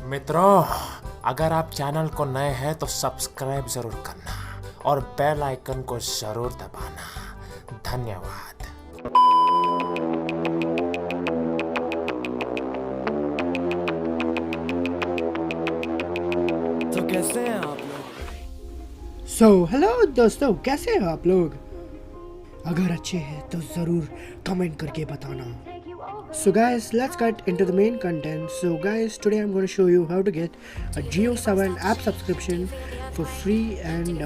मित्रों, अगर आप चैनल को नए हैं तो सब्सक्राइब जरूर करना और बेल आइकन को जरूर दबाना। धन्यवाद। तो कैसे हैं आप लोग? हेलो दोस्तों, कैसे हैं आप लोग? अगर अच्छे हैं तो ज़रूर कमेंट करके बताना। So guys, let's get into the main content. So guys, today I'm going to show you how to get a Jio Savvan app subscription for free, and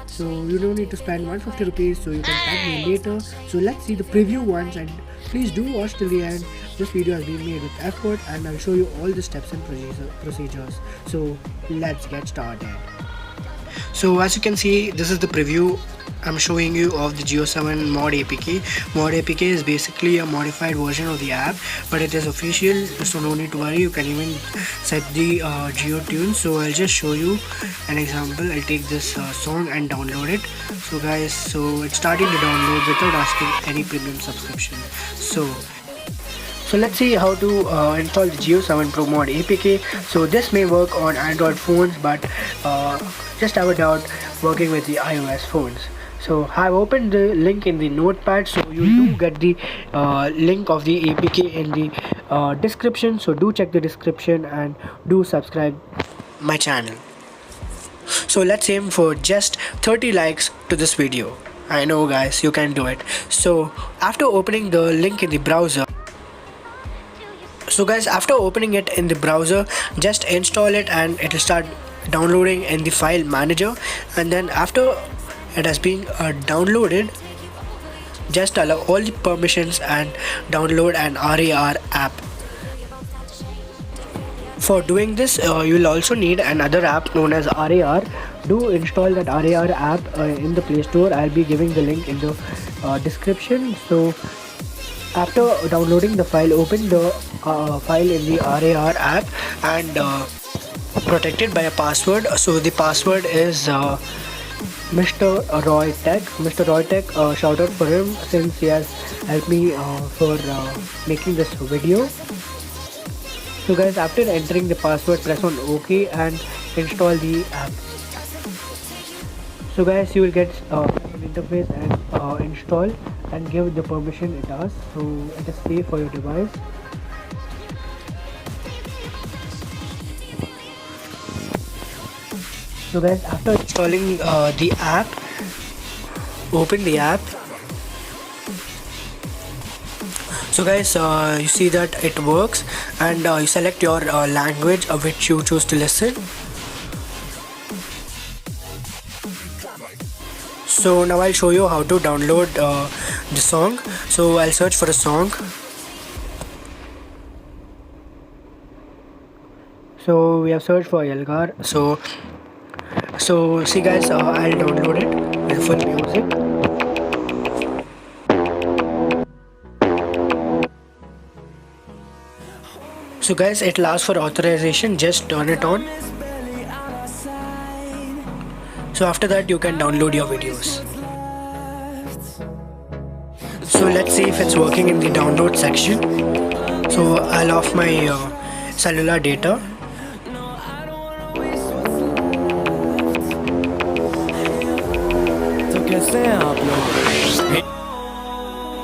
so you don't need to spend 150 rupees, so you can tag me later. So let's see the preview once, and please do watch till the end. This video has been made with effort and I'll show you all the steps and procedures. So let's get started. So as you can see, this is the preview I'm showing you of the Jio Savvan Mod APK. Mod APK is basically a modified version of the app, but it is official, so no need to worry. You can even set the Jio tune. So I'll just show you an example. I'll take this song and download it. So guys, so it's starting to download without asking any premium subscription. So let's see how to install the Jio Savvan Pro MOD APK. So this may work on Android phones, but just have a doubt working with the iOS phones. So I've opened the link in the notepad, so you do get the link of the APK in the description. So do check the description and do subscribe my channel. So let's aim for just 30 likes to this video. I know guys, you can do it. So after opening the link in the browser, after opening it in the browser, just install it and it will start downloading in the file manager. And then after it has been downloaded, just allow all the permissions and download an RAR app. For doing this, you will also need another app known as RAR. Do install that RAR app in the Play Store. I'll be giving the link in the description. So after downloading the file, open the file in the RAR app and protect it by a password. So the password is Mr. Roy Tech. Mr. Roy Tech, shout out for him since he has helped me for making this video. So guys, after entering the password, press on OK and install the app. So guys, you will get an interface and install and give the permission it asks. So it is safe for your device. So guys, after installing the app, open the app. So guys, you see that it works, and you select your language of which you choose to listen. So now I'll show you how to download the song. So I'll search for a song. So we have searched for Yelgar. So see guys, I'll download it with full music. So guys, it asks for authorization, just turn it on. So after that you can download your videos. So let's see if it's working in the download section. So I'll off my cellular data.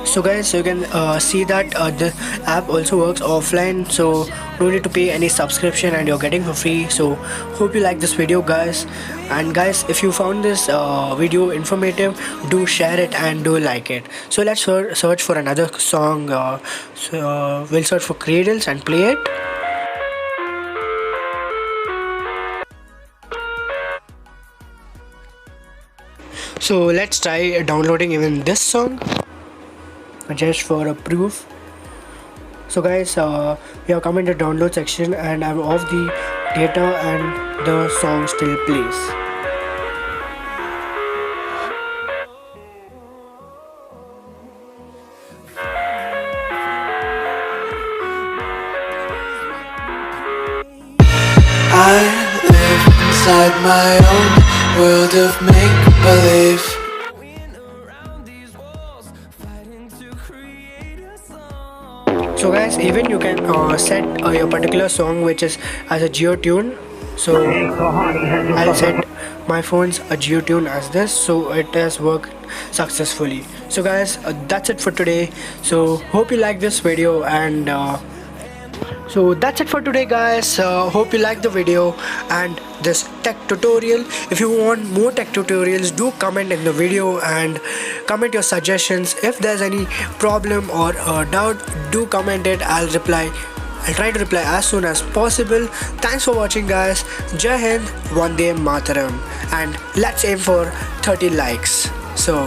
So guys, you can see that the app also works offline, so no need to pay any subscription and you're getting for free. So hope you like this video guys, and guys, if you found this video informative, do share it and do like it. So let's search for another song. We'll search for Cradles and play it. So let's try downloading even this song just for a proof. So guys, we have come in the download section and I'm off the data and the song still plays. I live inside my own world of make-believe. So So guys, even you can set your particular song which is as a Jio tune. So I'll set my phone's a Jio tune as this, so it has worked successfully. So guys, that's it for today. So hope you like this video, and so that's it for today guys. Hope you like the video and this tech tutorial. If you want more tech tutorials, do comment in the video and comment your suggestions. If there's any problem or doubt, do comment it. I'll try to reply as soon as possible. Thanks for watching guys. Jai Hind, Vande Mataram, and let's aim for 30 likes. So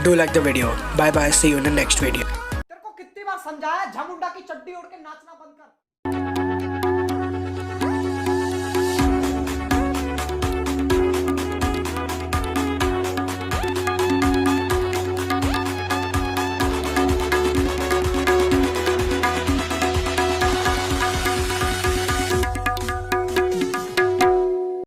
do like the video. Bye bye, see you in the next video. तेरे को कितनी बार समझाया, झमुंडा की चड्डी ओढ़ के नाचना बंद कर।